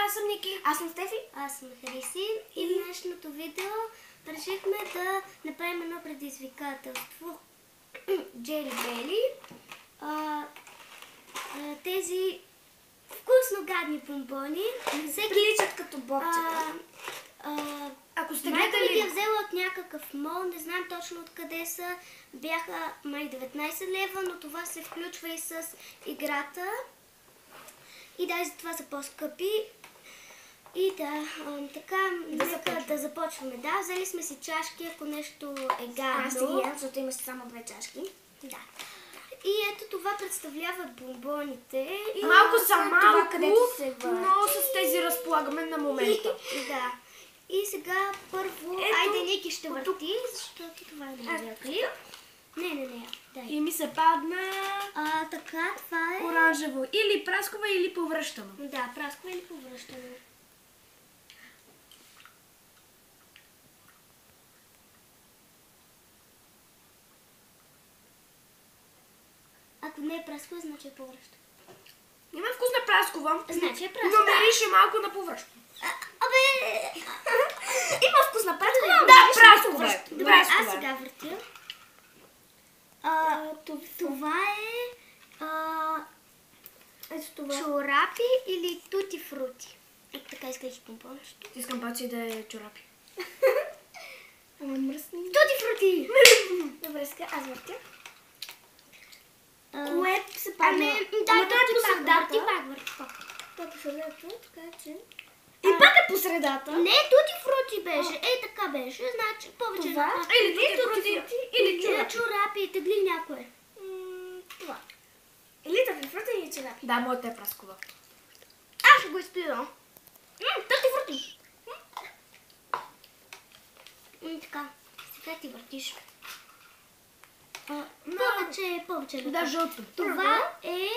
аз съм Ники. Аз съм Стефи. Аз съм Хриси и в днешното видео решихме да направим едно предизвикателство. Джели Бели. Тези вкусно гадни бомбони. Всеки личат като бобчета. Ако сте Майка ми ги е гледали... взела от някакъв мол, не знам точно откъде са. Бяха май 19 лева, но това се включва и с играта. И да, затова са по-скъпи. И да, така, нека да започваме. Да, взели сме си чашки, ако нещо е гадно. Аз ще ги ям, защото имаш само 2 чашки. Да. И ето това представляват бомбоните. И Малко са това, малко, където се върти. но с тези разполагаме на момента. Да. И сега първо, айде Ники ще върти, защото това е новия клип. Не, дай. И ми се падна Така, това е... оранжево. Или праскова, или повръщано. Да, праскова или повръщано. Ако не е праскова, значи е повръщано. Има вкус на праскова, Значи е но праскова. мирише малко на повръщано. Има вкус на праскова. Да, праскова е. Добре, аз сега въртя. Това е... Ето това. чорапи или тути фрути. Ето така изглежда помпончето. Искам паци да е чорапи. Ама мръсни. Тути фрути! Добре, сега аз въртя. А, Кое се падна? Да, той е по средата. Ти пак върти. Той е по средата, така че... И пак е по средата. Не, тути фрути беше. Така беше. Значи повече Това? Или тути фрути, или чорапи. чорапи. Тегли някое. Това. Или тъпи фрути, или чорапи. Да, моята е праскова. Аз ще го изпивам. Тъпи фрути. Така. Сега ти въртиш. Повече. Да, жълто. Това е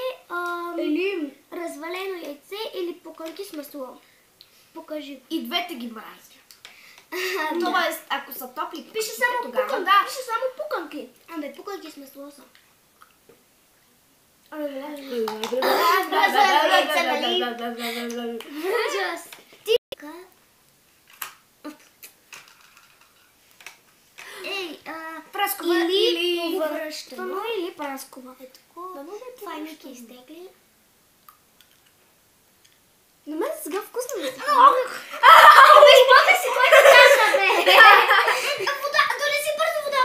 Или... развалено яйце или пуканки с масло. Покажи го. И двете ги мразя. Да. Тоест, ако са топли, Пише само тогава. пуканки. Да. Пише само пуканки. Абе, пуканки с масло са. Ужас. Ти... Праскова или Тано повръщано. или праскова. Това е Ники изтегли. На мен сега вкусно ми се. Измога си, кой да кажа, бе! Вода, донеси бързо вода!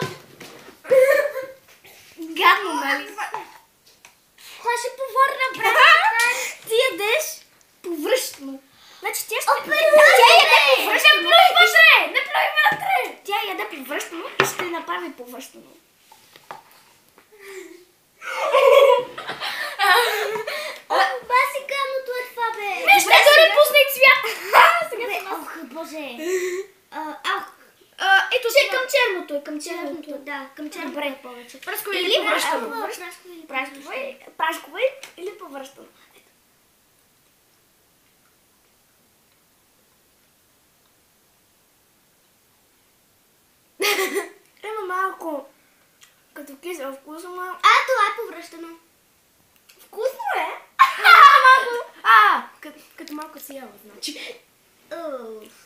Гадно, нали? Това ще повърна, брат! Ти ядеш повръщано. Значи тя ще... Тя яде повръщано. Не плюй вътре! Не плюй вътре! Тя яде повръщано и ще направи повръщано. Баси гадното е това, бе! Вижте, дори пусна и цвят! Бе, ох, боже! Ето си към черното и към черното. Да, към черното е повече. Праскова или повръщано. Праскова или повръщано. Има малко като кисел вкус, ама... Това е повръщано. Вкусно е! Като малко си яла, значи.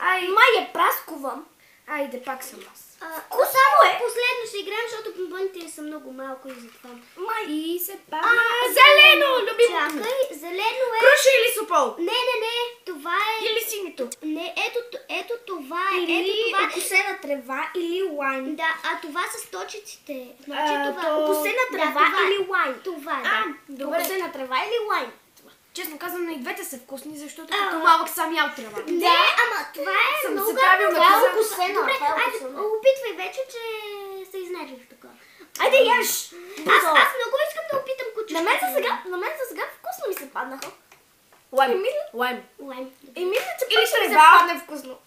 Май е праскова. Айде, пак съм аз. Само е! Последно ще играем, защото бомбоните са много малко и затова. И се падна. Зелено! Любимото ми! Чакай, зелено е... Круши или супол? Не, това е... Или синито? Не, ето това е. Или Ето това е. окусена трева, или лайм. Да, това са точиците. Значи това... Окусена трева това е. или лайм. Това е, да. Добре. Окусена трева или лайм. Честно казвам, и двете са вкусни, защото като малък съм ял трева. Не, ама това е Съм много... се правил на Това е каза. окусена. Добре, това е айде, окусена. опитвай вече, че се изнервих така. Айде яш! Аз много искам да опитам кучета. На мен за сега вкусно ми се паднаха. Лайм. Лайм. И мисля, че Или пак ще ми се трева. падне вкусно.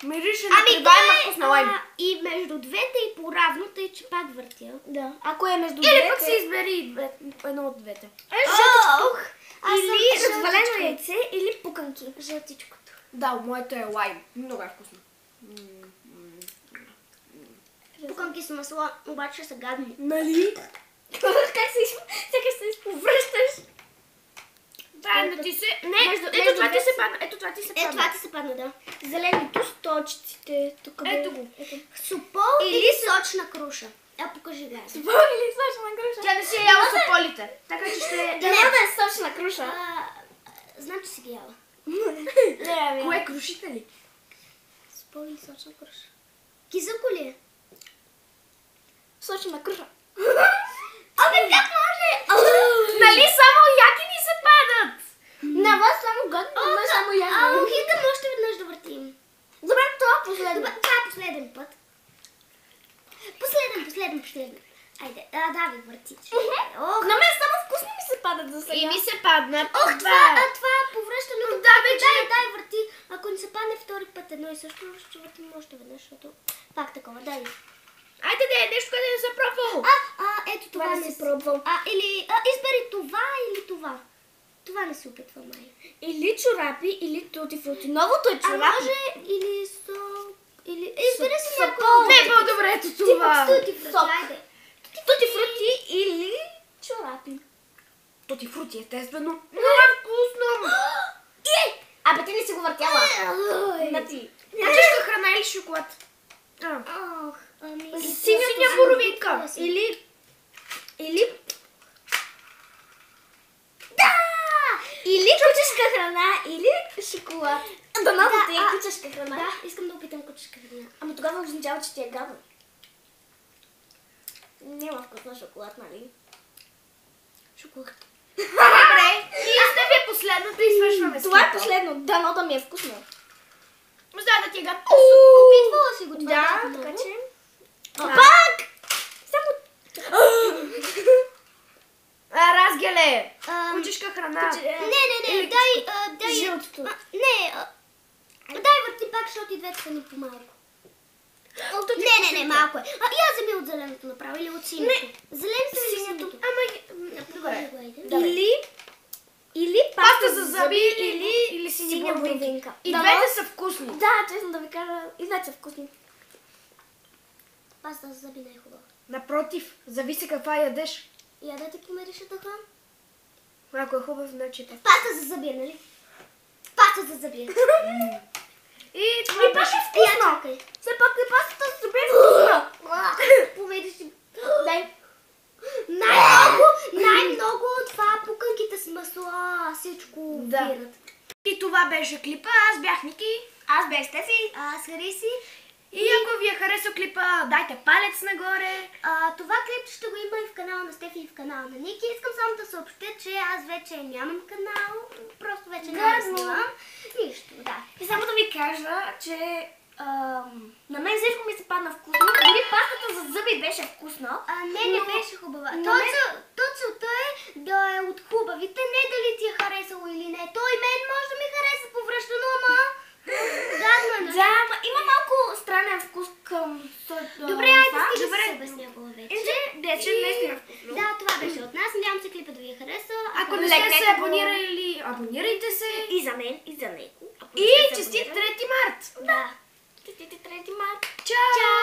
Мирише на Ами трева има вкус на лайм. и между двете и по-равно, тъй че пак въртя. Да. Ако е между Или двете... пък си избери едно от двете. Или развалено яйце, или пуканки. Жълтичкото. Да, моето е лайм. Много е вкусно. Пуканки с масло, обаче са гадни. Нали? Как се изповръщаш? Заедно ти се... Не, Между ето това ти двете се падна. Ето това ти се падна. Това ти се падна, да. Зелените сточиците. Тук Ето го. Супол или сочна круша? Покажи га. Супол или сочна круша? Тя не си е яла сополите. Така че ще... Да не да е сочна круша. Знам, че си ги яла. Не, Кое крушите ли? Супол или сочна круша? Кизъко ли е? Сочна круша. Абе, как може? Нали само яки ни се падат? На вас само гадно, на само ясно. Хикам още веднъж да въртим. Добре, това е последно. Добре, това е последен път. Последен. Айде, давай, върти. На мен само вкусни ми се падат за сега. И ми се падна. Това повръщането. Да, вече. Дай, върти. Ако не се падне втори път едно и също, ще въртим още веднъж, защото пак такова, дай. Айде да е нещо, което не съм пробвал. Ето това Това не не си си пробвал. избери това или това. Това не се опитва, май. Или чорапи, или тути-фрути. Новото е чорапи. Може или или... Избери си Супол. някой. Не, по-добре ето това. Сок. Айде. Тути-фрути или чорапи. Тути фрути, естествено. Много е вкусно. Абе, ти не си го въртяла. На ти. Кучешка храна или шоколад? Ох, Синя боровинка. Или... Или кучешка храна, или шоколад. Да, новата е кучешка храна. Да, искам да опитам кучешка храна. Ама тогава означава, че ти е гадно. Няма вкус на шоколад, нали? Шоколад. Добре. И оставя последното и свършваме с Това е клипа. последно. Дано да ми е вкусно. Мисля да ти е гадно. Опитвала си го това. Да, много. така че... Да. Пак! Само... Разгеле. Кучешка храна. Не, дай... Жълтото. Дай върти пак, защото и двете са ни по-малко. Не, малко е. И аз вземи от зеленото направо или от синято. Зеленото или синято? Добре. Или Паста за зъби или синя синя боровинка. боровинка. И Да, двете са вкусни. Да, честно да ви кажа, и двете са вкусни. Паста за зъби не е хубава. Напротив, зависи каква ядеш. Я да ти помериш духа? Ако е хубав, значи така. Паста за зъби, нали? Паста за зъби. И това беше Я чакай. Все пак и пастата с добре вкусна. Помериш си. Дай. Най-много от това пуканките с масло, всичко Да. вират. И това беше клипа. Аз бях Ники. Аз бях Стефи. Аз Хариси. И ако ви е харесал клипа, дайте палец нагоре. Това клип ще го има и в канала на Стефи и в канала на Ники. Искам само да съобщя, че аз вече нямам канал. Просто вече няма да снимам. Нищо, да. И само да ви кажа, че на мен всичко ми се падна вкусно. Дори пастата за зъби беше вкусна. Не беше хубава. Но То целта е да е от хубавите, не дали ти е харесало или не. Той мен може да ми хареса повръщано, ама гадно е, нали? Да, ама има малко странен вкус към... Добре, айде това. стига Добре. се обяснявала вече. Беше наистина вкусно. Да, това беше от нас. Надявам се клипа да ви е харесал. Ако не сте се абонирали, абонирайте се. И за мен, и за него. И честит 3 март! Да. Честит 3 март. Чао!